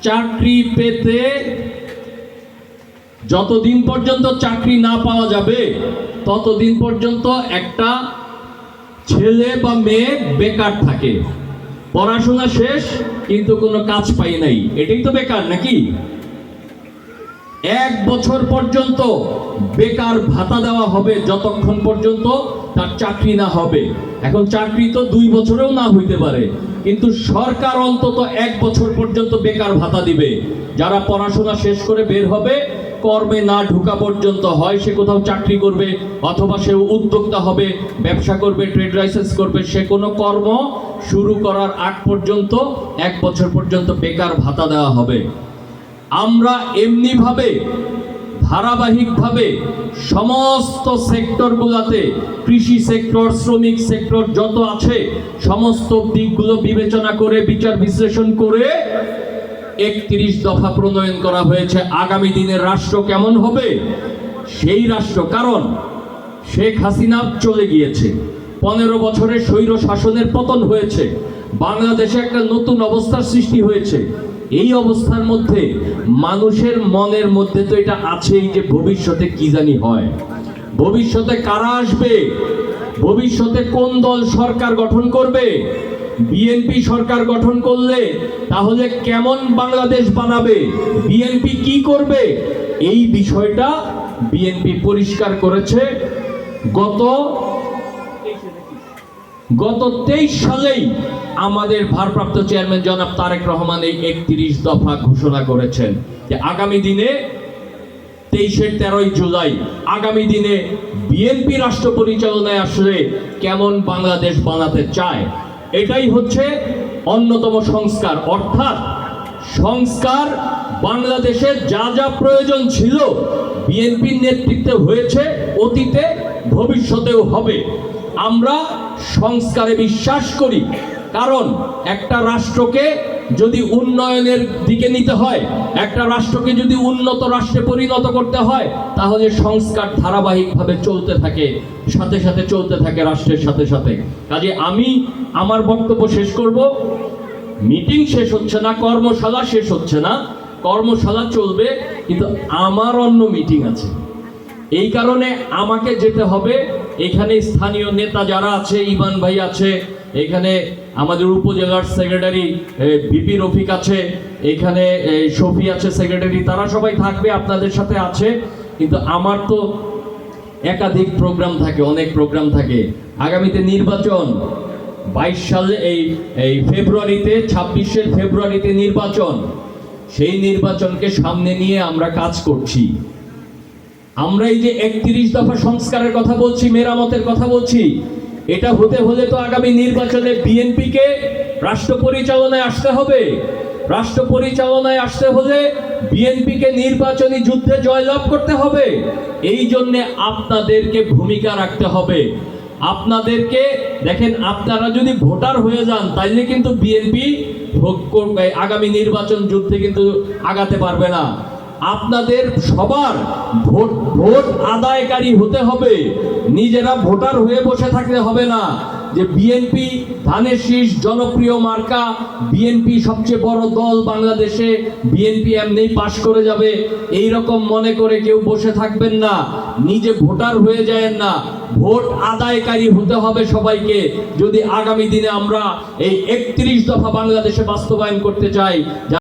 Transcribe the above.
চাকরি পেতে যতদিন পর্যন্ত চাকরি না পাওয়া যাবে ততদিন পর্যন্ত একটা ছেলে বা মেয়ে বেকার থাকে। পড়াশোনা শেষ কিন্তু কোনো কাজ পাই নাই, এটাই তো বেকার নাকি? 1 বছর পর্যন্ত বেকার ভাতা দেওয়া হবে যতক্ষণ পর্যন্ত তার চাকরি না হবে। এখন চাকরি তো 2 বছরেও না হইতে পারে, কিন্তু সরকার অন্তত 1 বছর পর্যন্ত বেকার ভাতা দিবে। যারা পড়াশোনা শেষ করে বের হবে, কর্মে না ঢোকা পর্যন্ত, হয় সে কোথাও চাকরি করবে অথবা সে উদ্যোক্তা হবে, ব্যবসা করবে, ট্রেড লাইসেন্স করবে, সে কোনো কর্ম শুরু করার আগ পর্যন্ত 1 বছর পর্যন্ত বেকার ভাতা দেওয়া হবে। আমরা এমনিভাবে ধারাবাহিকভাবে সমস্ত সেক্টরগুলোতে, কৃষি সেক্টর, শ্রমিক সেক্টর যত আছে সমস্ত দিকগুলো বিবেচনা করে, বিচার বিশ্লেষণ করে 31 দফা প্রণয়ন করা হয়েছে। আগামী দিনের রাষ্ট্র কেমন হবে সেই রাষ্ট্র, কারণ শেখ হাসিনা চলে গিয়েছে, 15 বছরের স্বৈর শাসনের পতন হয়েছে, বাংলাদেশে একটা নতুন অবস্থার সৃষ্টি হয়েছে। এই অবস্থার মধ্যে মানুষের মনের মধ্যে তো এটা আছেই যে ভবিষ্যতে কি জানি হয়, ভবিষ্যতে কারা আসবে, ভবিষ্যতে কোন দল সরকার গঠন করবে। বিএনপি সরকার গঠন করলে তাহলে কেমন বাংলাদেশ বানাবে, বিএনপি কি করবে, এই বিষয়টা বিএনপি পরিষ্কার করেছে। গত 23 সালেই আমাদের ভারপ্রাপ্ত চেয়ারম্যান জনাব তারেক রহমান এই 31 দফা ঘোষণা করেছেন যে আগামী দিনে 23 জুলাই আগামী দিনে বিএনপি রাষ্ট্র পরিচালনায় আসলে কেমন বাংলাদেশ বানাতে চায়। এটাই হচ্ছে অন্যতম সংস্কার, অর্থাৎ সংস্কার বাংলাদেশে যা যা প্রয়োজন ছিল বিএনপির নেতৃত্বে হয়েছে, অতীতে ভবিষ্যতেও হবে। আমরা সংস্কারে বিশ্বাস করি, কারণ একটা রাষ্ট্রকে যদি উন্নয়নের দিকে নিতে হয়, একটা রাষ্ট্রকে যদি উন্নত রাষ্ট্রে পরিণত করতে হয়, তাহলে সংস্কার ধারাবাহিকভাবে চলতে থাকে, সাথে সাথে চলতে থাকে রাষ্ট্রের সাথে সাথে। কাজে আমি আমার বক্তব্য শেষ করব। মিটিং শেষ হচ্ছে না, কর্মশালা শেষ হচ্ছে না, কর্মশালা চলবে, কিন্তু আমার অন্য মিটিং আছে, এই কারণে আমাকে যেতে হবে। এখানে স্থানীয় নেতা যারা আছে, ইমান ভাই আছে, এখানে আমাদের উপজেলার সেক্রেটারি বিপি রফিক আছে, এখানে শফি আছে সেক্রেটারি, তারা সবাই থাকবে, আপনাদের সাথে আছে। কিন্তু আমার তো একাধিক প্রোগ্রাম থাকে, অনেক প্রোগ্রাম থাকে। আগামীতে নির্বাচন, 22 সালে এই ফেব্রুয়ারিতে, 26 ফেব্রুয়ারিতে নির্বাচন, সেই নির্বাচনকে সামনে নিয়ে আমরা কাজ করছি। আমরা এই যে 31 দফা সংস্কারের কথা বলছি, মেরামতের কথা বলছি, এটা হতে হলে তো আগামী নির্বাচনে বিএনপিকে রাষ্ট্র পরিচালনায় আসতে হবে। রাষ্ট্র পরিচালনায় আসতে হলে বিএনপিকে নির্বাচনী যুদ্ধে জয়লাভ করতে হবে। এই জন্যে আপনাদেরকে ভূমিকা রাখতে হবে। আপনাদেরকে দেখেন, আপনারা যদি ভোটার হয়ে যান তাইলে কিন্তু বিএনপি আগামী নির্বাচন যুদ্ধে কিন্তু আগাতে পারবে না। আপনাদের সবার ভোট আদায়কারী হতে হবে, নিজেরা ভোটার হয়ে বসে থাকতে হবে না যে বিএনপি ধানের শীষ জনপ্রিয় মার্কা, বিএনপি সবচেয়ে বড় দল বাংলাদেশে, বিএনপি এমনিই পাশ করে যাবে, এই রকম মনে করে কেউ বসে থাকবেন না, নিজে ভোটার হয়ে যায়েন না, ভোট আদায়কারী হতে হবে সবাইকে। যদি আগামী দিনে আমরা এই 31 দফা বাংলাদেশে বাস্তবায়ন করতে চাই।